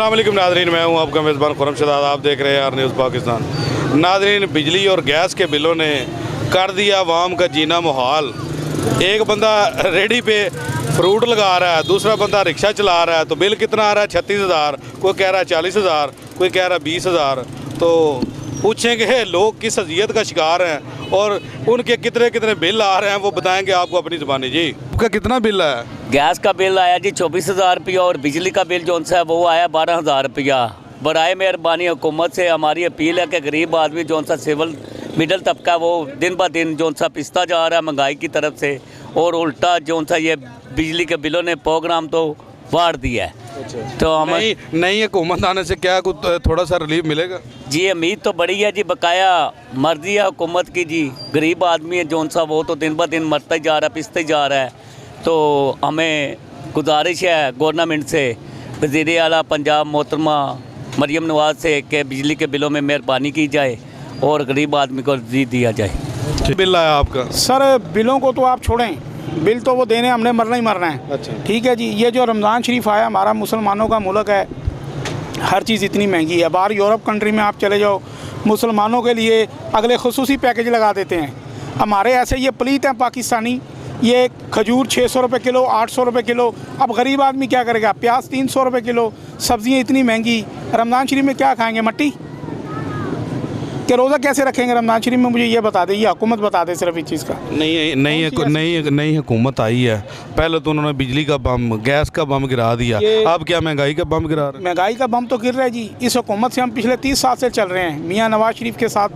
अस्सलाम वालेकुम नाज़रीन, मैं हूं आपका मेज़बान खुर्रम शहजाद। आप देख रहे हैं आर न्यूज़ पाकिस्तान। नाज़रीन, बिजली और गैस के बिलों ने कर दिया आवाम का जीना मुहाल। एक बंदा रेडी पे फ्रूट लगा रहा है, दूसरा बंदा रिक्शा चला रहा है, तो बिल कितना आ रहा है? 36,000, कोई कह रहा है 40,000, कोई कह रहा है 20,000। तो पूछेंगे लोग किस अजियत का शिकार हैं और उनके कितने कितने बिल आ रहे हैं, वो बताएंगे आपको अपनी ज़ुबानी। जी, आपका कितना बिल है? गैस का बिल आया जी 24,000 रुपया और बिजली का बिल जो सा है वो आया 12,000 रुपया। बराए मेहरबानी हुकूमत से हमारी अपील है कि गरीब आदमी जो सा सिविल मिडल तबका वो दिन ब दिन जो सा पिसता जा रहा है महंगाई की तरफ से, और उल्टा जो सा ये बिजली के बिलों ने प्रोग्राम तो वाड़ दिया है। तो हम नई हुकूमत आने से क्या कुछ थोड़ा सा रिलीफ मिलेगा? जी, उम्मीद तो बड़ी है जी, बकाया मर्जी है हुकूमत की जी। गरीब आदमी है जो सा वो तो दिन ब दिन मरता ही जा रहा है, पिसता ही जा रहा है। तो हमें गुजारिश है गवर्नमेंट से, वज़ीर आला पंजाब मोहतरमा मरियम नवाज़ से, कि बिजली के बिलों में मेहरबानी की जाए और गरीब आदमी को रिलीफ दिया जाए। बिल आया आपका? सर, बिलों को तो आप छोड़ें, बिल तो वो देने हमने मरना ही मरना है। अच्छा, ठीक है जी। ये जो रमज़ान शरीफ आया, हमारा मुसलमानों का मुल्क है, हर चीज़ इतनी महंगी है। बाहर यूरोप कंट्री में आप चले जाओ, मुसलमानों के लिए अगले खुसूसी पैकेज लगा देते हैं। हमारे ऐसे ये पलीत हैं पाकिस्तानी, ये खजूर 600 रुपये किलो, 800 रुपये किलो। अब गरीब आदमी क्या करेगा? प्याज 300 रुपये किलो, सब्ज़ियाँ इतनी महंगी। रमज़ान शरीफ में क्या खाएंगे? मट्टी के रोज़ा कैसे रखेंगे रमज़ान शरीफ में? मुझे ये बता दें, ये हुकूमत बता दे सिर्फ इस चीज़ का। नई हुकूमत आई है, पहले तो उन्होंने बिजली का बम, गैस का बम गिरा दिया, अब क्या महंगाई का बम गिरा रहे हैं? महंगाई का बम तो गिर रहा है जी। इस हुकूमत से हम पिछले 30 साल से चल रहे हैं, मियाँ नवाज शरीफ के साथ।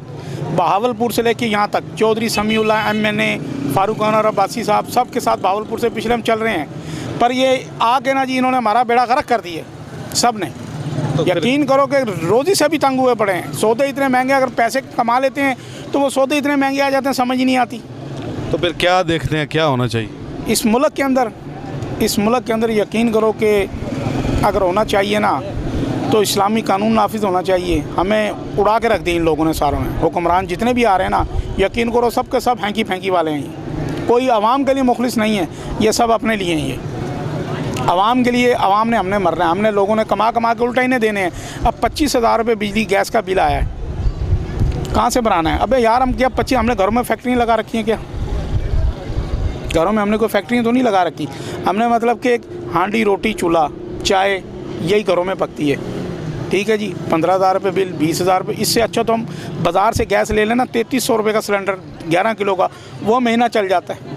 बहावलपुर से लेके यहाँ तक चौधरी समीउल्लाह MNA, फारूक अनवर अब्बासी साहब, सब के साथ बहावलपुर से पिछले हम चल रहे हैं। पर ये आके ना जी, इन्होंने हमारा बेड़ा गर्क कर दिया सब ने। तो यकीन करो कि रोज़ी से भी तंग हुए पड़े हैं। सौदे इतने महंगे, अगर पैसे कमा लेते हैं तो वो सौदे इतने महंगे आ जाते हैं, समझ ही नहीं आती। तो फिर क्या देखते हैं, क्या होना चाहिए इस मुल्क के अंदर? इस मुल्क के अंदर यकीन करो कि अगर होना चाहिए ना, तो इस्लामी कानून नाफिज होना चाहिए। हमें उड़ा के रख दी इन लोगों ने, सारों ने। हुक्मरान जितने भी आ रहे हैं ना, यकीन करो सब के सब हैंकी फैंकी वाले हैं। कोई आवाम के लिए मुखलिस नहीं है, ये सब अपने लिए हैं। ये आवाम के लिए, आवाम ने हमने मरना है, हमने लोगों ने कमा कमा के उल्टा इन्हें देने हैं। अब 25,000 रुपये बिजली गैस का बिल आया है, कहाँ से बनाना है? अबे यार, हम क्या 25, हमने घरों में फैक्ट्रियाँ लगा रखी हैं क्या? घरों में हमने कोई फैक्ट्रियाँ तो नहीं लगा रखी। हमने मतलब कि एक हांडी, रोटी, चूल्हा, चाय, यही घरों में पकती है। ठीक है जी। 15,000 रुपये बिल, 20,000 रुपये। इससे अच्छा तो हम बाज़ार से गैस ले लेना, 3300 रुपये का सिलेंडर 11 किलो का, वो महीना चल जाता है।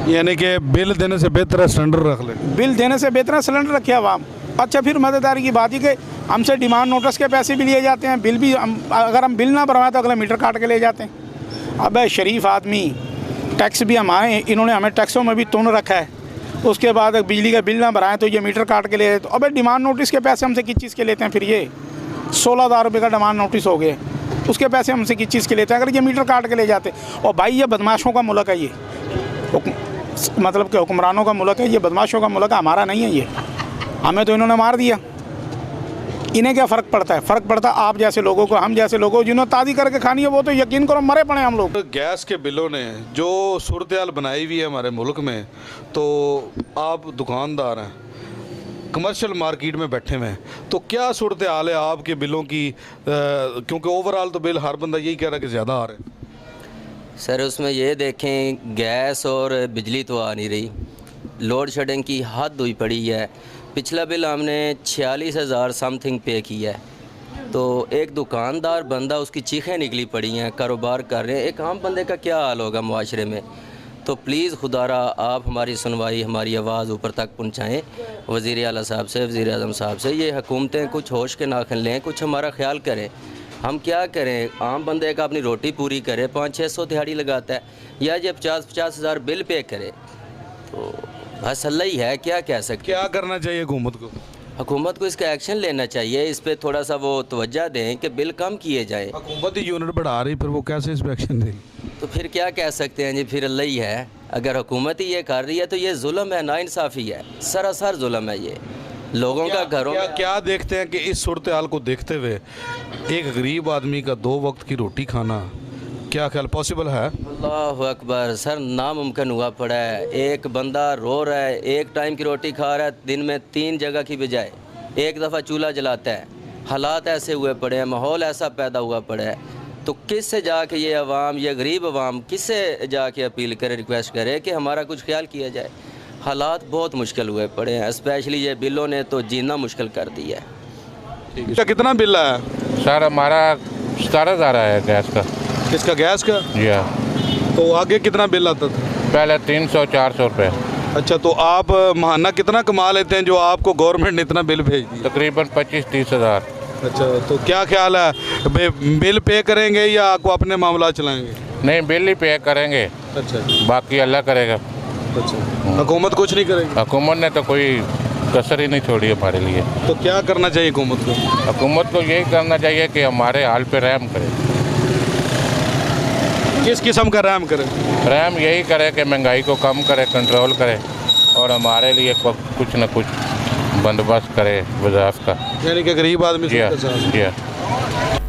यानी कि बिल देने से बेहतर है सिलेंडर रख ले। बिल देने से बेहतर है सिलेंडर रखे आवाम। अच्छा, फिर मज़ेदारी की बात ही कि हमसे डिमांड नोटिस के पैसे भी लिए जाते हैं, बिल भी अगर हम बिल ना भरवाएं तो अगले मीटर काट के ले जाते हैं। अब शरीफ आदमी, टैक्स भी हमारे, इन्होंने हमें टैक्सों में भी तुन रखा है। उसके बाद बिजली का बिल ना भराएं तो ये मीटर काट के ले जाते। अब डिमांड नोटिस के पैसे हमसे किस चीज़ के लेते हैं? फिर ये 16,000 रुपये का डिमांड नोटिस हो गए, उसके पैसे हमसे किस चीज़ के लेते हैं अगर ये मीटर काट के ले जाते? और भाई, ये बदमाशों का मुल्क है, ये मतलब कि हुक्मरानों का मुल्क है, ये बदमाशों का मुल्क है, हमारा नहीं है ये। हमें तो इन्होंने मार दिया। इन्हें क्या फ़र्क पड़ता है? फ़र्क पड़ता है आप जैसे लोगों को, हम जैसे लोगों को जिन्होंने ताज़ी करके खानी है, वो तो यकीन करो मरे पड़े हम लोग। गैस के बिलों ने जो सूरत हाल बनाई हुई है हमारे मुल्क में, तो आप दुकानदार हैं, कमर्शियल मार्केट में बैठे हुए हैं, तो क्या सूरत हाल है आपके बिलों की? क्योंकि ओवरऑल तो बिल हर बंदा यही कह रहा है कि ज़्यादा आ रहे हैं। सर, उसमें ये देखें, गैस और बिजली तो आ नहीं रही, लोड शेडिंग की हद हुई पड़ी है। पिछला बिल हमने 46,000 समथिंग पे किया है। तो एक दुकानदार बंदा, उसकी चीखें निकली पड़ी हैं, कारोबार कर रहे हैं। एक आम बंदे का क्या हाल होगा मुआशरे में? तो प्लीज़ खुदारा आप हमारी सुनवाई, हमारी आवाज़ ऊपर तक पहुँचाएँ वज़ीर आला साहब से, वज़ीर आज़म साहब से। ये हुकूमतें कुछ होश के नाखन लें, कुछ हमारा ख्याल करें। हम क्या करें? आम बंदे का अपनी रोटी पूरी करे, 500-600 दिहाड़ी लगाता है, या ये 50-50 हज़ार बिल पे करे, तो बस अल्लाह ही है, क्या कह सकते। क्या करना चाहिए हुकूमत को? हुकूमत को इसका एक्शन लेना चाहिए, इस पर थोड़ा सा वो तवज्जो दें कि बिल कम किए जाएँ। हुकूमत ही यूनिट बढ़ा रही, फिर वो कैसे इस पर एक्शन देगी? तो फिर क्या कह सकते हैं जी? फिर अल्लाह ही है। अगर हुकूमत ही ये कर रही है तो ये जुल्म है, नाइंसाफ़ी है, सरासर जुल्म है ये लोगों का घरों में। क्या देखते हैं कि इस सूरत हाल को देखते हुए एक गरीब आदमी का 2 वक्त की रोटी खाना क्या ख्याल पॉसिबल है? अल्लाह अकबर सर, नामुमकिन हुआ पड़ा है। एक बंदा रो रहा है, एक टाइम की रोटी खा रहा है, दिन में 3 जगह की बजाय एक दफ़ा चूल्हा जलाता है, हालात ऐसे हुए पड़े हैं, माहौल ऐसा पैदा हुआ पड़ा है, तो किससे जाके ये अवाम, ये गरीब अवाम किससे जाके अपील करे, रिक्वेस्ट करे कि हमारा कुछ ख्याल किया जाए। हालात बहुत मुश्किल हुए पड़े हैं, स्पेशली ये बिलों ने तो जीना मुश्किल कर दिया है। इसका कितना बिल आया? सर हमारा 17,000 आया गैस का। इसका गैस का? जी हाँ। तो आगे कितना बिल आता था? पहले 300-400 रुपये। अच्छा, तो आप महाना कितना कमा लेते हैं जो आपको गवर्नमेंट ने इतना बिल भेज दिया? तकरीबन 25-30 हज़ार। अच्छा, तो क्या ख्याल है, बिल पे करेंगे या आपको अपने मामला चलाएंगे? नहीं, बिल ही पे करेंगे, अच्छा बाकी अल्लाह करेगा। अच्छा, हुकूमत कुछ नहीं करेगी? हुकूमत ने तो कोई कसर ही नहीं छोड़ी हमारे लिए। तो क्या करना चाहिए हुकूमत को? हुकूमत को यही करना चाहिए कि हमारे हाल पे रहम करे। किस किस्म का रहम करे? रहम यही करे कि महंगाई को कम करे, कंट्रोल करे और हमारे लिए कुछ न कुछ बंदोबस्त करे वज़ाफ़त का। यानी कि गरीब आदमी जी हाँ, सबके साथ। जी हाँ।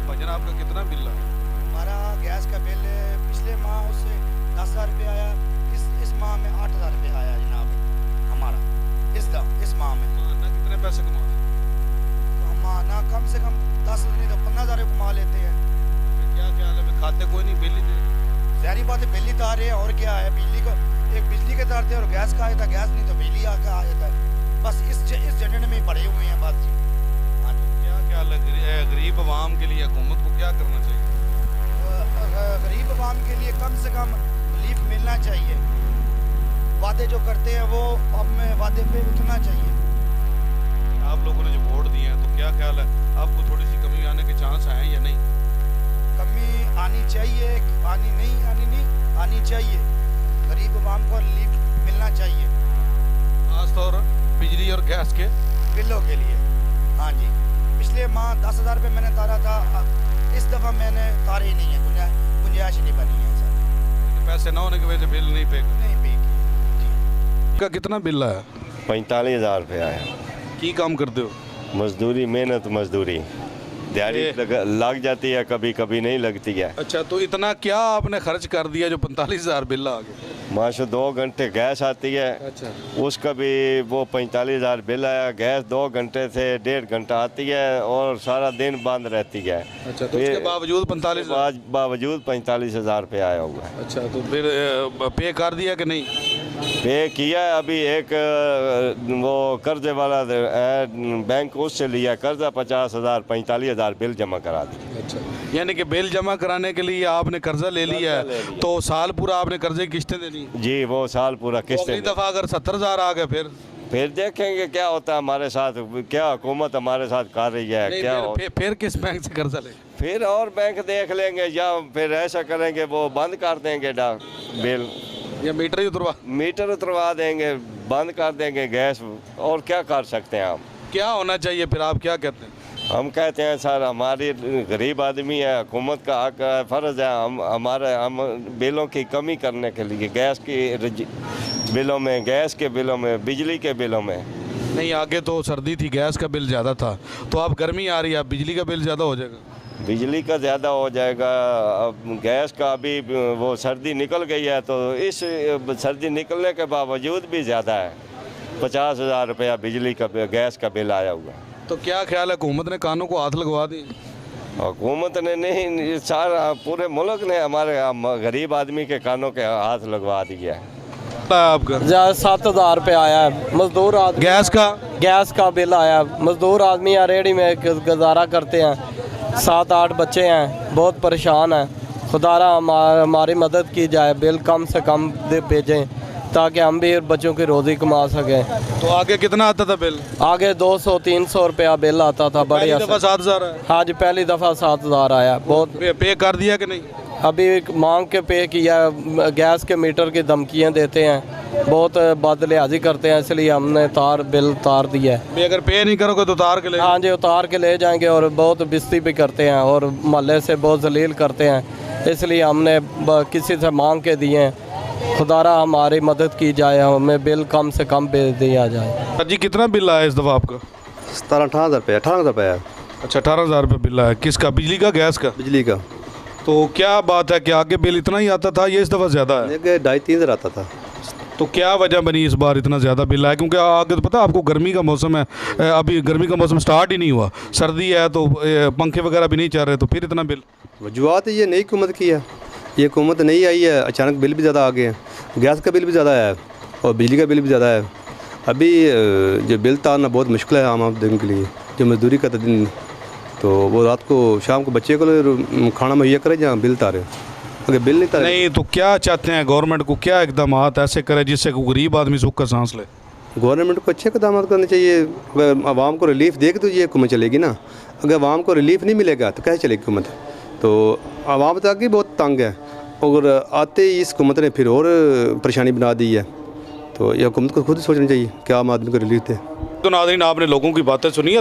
भजन आपका कितना बिल आया? हमारा गैस का बिल पिछले माह उससे 10,000 रुपये आया, इस माह में 8,000 रुपये आया जनाब हमारा। इस माह में महाना कितने पैसे कमाते हैं? हम माना कम से कम 10 नहीं तो 15,000 कमा लेते हैं। क्या ख्याल है, खाते कोई नहीं, बिल ही दे? ज़ाहिर बात है, बिजली तार है और क्या है, बिजली को एक बिजली के तार थे और गैस का आया था, गैस नहीं तो बिजली आके आ जाता है। बस इस झंझट में ही पड़े हुए हैं बात जी। हाँ जी, क्या ख्याल है, गरीब आवाम के लिए हुकूमत को क्या करना चाहिए? गरीब आवाम के लिए कम से कम रिलीफ मिलना चाहिए। वादे जो करते हैं वो अब में वादे पे उठना चाहिए। आप लोगों ने जो वोट दिए हैं, तो क्या ख्याल है, आपको थोड़ी सी कमी आने के चांस हैं या नहीं? कमी आनी चाहिए, आनी चाहिए। गरीब आवाम को रिलीफ मिलना चाहिए खासतौर बिजली और गैस के बिलों के लिए। हाँ जी, पिछले माह 10,000 रुपये मैंने तारा था, इस दफ़ा मैंने तारे ही नहीं है, गुंजाइश नहीं बनी है सर। पैसे ना होने की वजह से बिल नहीं पे नहीं पे जी। का कितना बिल आया? 45,000 रुपये आया। की काम करते हो? मजदूरी, मेहनत मजदूरी, दिहाड़ी लग जाती है, कभी कभी नहीं लगती है। अच्छा, तो इतना क्या आपने खर्च कर दिया जो 45,000 बिल आ गया? माशा 2 घंटे गैस आती है, अच्छा, उसका भी वो 45,000 बिल आया। गैस 2 घंटे से 1.5 घंटा आती है और सारा दिन बंद रहती है। अच्छा, तो उसके बावजूद 45,000? बावजूद 45,000 रुपये आया हुआ है। अच्छा, तो फिर पे कर दिया कि नहीं? पे किया है, अभी एक वो कर्जे वाला है बैंक, उससे लिया कर्जा 50,000, 45,000 बिल जमा करा दी। अच्छा, यानी कि बिल जमा कराने के लिए आपने कर्जा ले लिया है, तो साल पूरा आपने कर्जे की किस्तें देनी? जी, वो साल पूरा किस्तें। अगली दफ़ा अगर 70,000 आ गए फिर देखेंगे क्या होता है हमारे साथ, क्या हुकूमत हमारे साथ कर रही है, नहीं, क्या फिर किस बैंक से कर्जा ले? फिर और बैंक देख लेंगे, या फिर ऐसा करेंगे वो बंद कर देंगे बिल, या मीटर ही उतरवा देंगे, बंद कर देंगे गैस। और क्या कर सकते हैं हम? क्या होना चाहिए फिर, आप क्या कहते हैं? हम कहते हैं सर, हमारी गरीब आदमी है, हुकूमत का हक है, फ़र्ज़ है हम बिलों की कमी करने के लिए, गैस के बिलों में, बिजली के बिलों में। नहीं, आगे तो सर्दी थी, गैस का बिल ज़्यादा था, तो अब गर्मी आ रही है, अब बिजली का बिल ज़्यादा हो जाएगा? बिजली का ज़्यादा हो जाएगा, अब गैस का अभी वो सर्दी निकल गई है, तो इस सर्दी निकलने के बावजूद भी ज़्यादा है। 50,000 रुपया बिजली का, गैस का बिल आया हुआ। तो क्या ख्याल है, हुकूमत ने कानों को हाथ लगवा दी? हुकूमत ने नहीं, सारा पूरे मुल्क ने हमारे गरीब आदमी के कानों के हाथ लगवा दिया है। आपका 7,000 रुपये आया है। मजदूर आदमी, गैस का बिल आया। मजदूर आदमी यहाँ रेहड़ी में गुजारा करते हैं, 7-8 बच्चे हैं, बहुत परेशान हैं। खुदारा हमारी मदद की जाए, बिल कम से कम भेजें ताकि हम भी बच्चों की रोज़ी कमा सकें। तो आगे कितना आता था बिल? आगे 200-300 रुपया बिल आता था। बड़ी दफ़ा 7,000 है? हाँ जी, पहली दफ़ा 7,000 आया। बहुत पे कर दिया कि नहीं? अभी मांग के पे किया। गैस के मीटर की धमकियाँ देते हैं, बहुत बदलियाजी करते हैं, इसलिए हमने बिल उतार दिया है। अगर पे नहीं करोगे तो उतार के ले? हाँ जी, उतार के ले जाएंगे और बहुत बेइज्जती भी करते हैं और मोहल्ले से बहुत जलील करते हैं, इसलिए हमने किसी से मांग के दिए हैं। खुदारा हमारी मदद की जाए, हमें बिल कम से कम दिया जाए। जी, कितना बिल आया इस दफ़ा आपका? 17-18 रुपये, 18 रुपये। अच्छा, 18,000 रुपये बिल आया। किसका? बिजली का, गैस का? बिजली का। तो क्या बात है कि आगे बिल इतना ही आता था, ये इस दफ़ा ज़्यादा है? 2.5-3 हज़ार आता था। तो क्या वजह बनी इस बार इतना ज़्यादा बिल आया? क्योंकि आगे तो पता आपको गर्मी का मौसम है, अभी गर्मी का मौसम स्टार्ट ही नहीं हुआ, सर्दी है तो पंखे वगैरह भी नहीं चल रहे, तो फिर इतना बिल? वजूहत ये नई हुकूमत की है, ये हुकूमत नहीं आई है, अचानक बिल भी ज़्यादा आ गए हैं। गैस का बिल भी ज़्यादा है और बिजली का बिल भी ज़्यादा है। अभी जो बिल तारना बहुत मुश्किल है आम आदमी के लिए, जो मजदूरी करता दिन, तो वो रात को शाम को बच्चे को खाना मुहैया करे जहाँ बिल तारे, अगर बिल नहीं तारे नहीं तो क्या चाहते हैं गवर्नमेंट को, क्या इकदाम ऐसे करे जिससे कोई गरीब आदमी सुख का सांस ले? गवर्नमेंट को अच्छे इकदाम करने चाहिए। अगर आवाम को रिलीफ देगी तो ये हुकूमत चलेगी ना, अगर आवाम को रिलीफ नहीं मिलेगा तो कैसे चलेगी हुकूमत? तो आवाम तक ही बहुत तंग है और आते ही इस हुकूमत ने फिर और परेशानी बना दी है। तो ये हुकूमत को खुद सोचना चाहिए कि आम आदमी को रिलीफ दे। तो नाज़रीन, आपने लोगों की बातें सुनी है।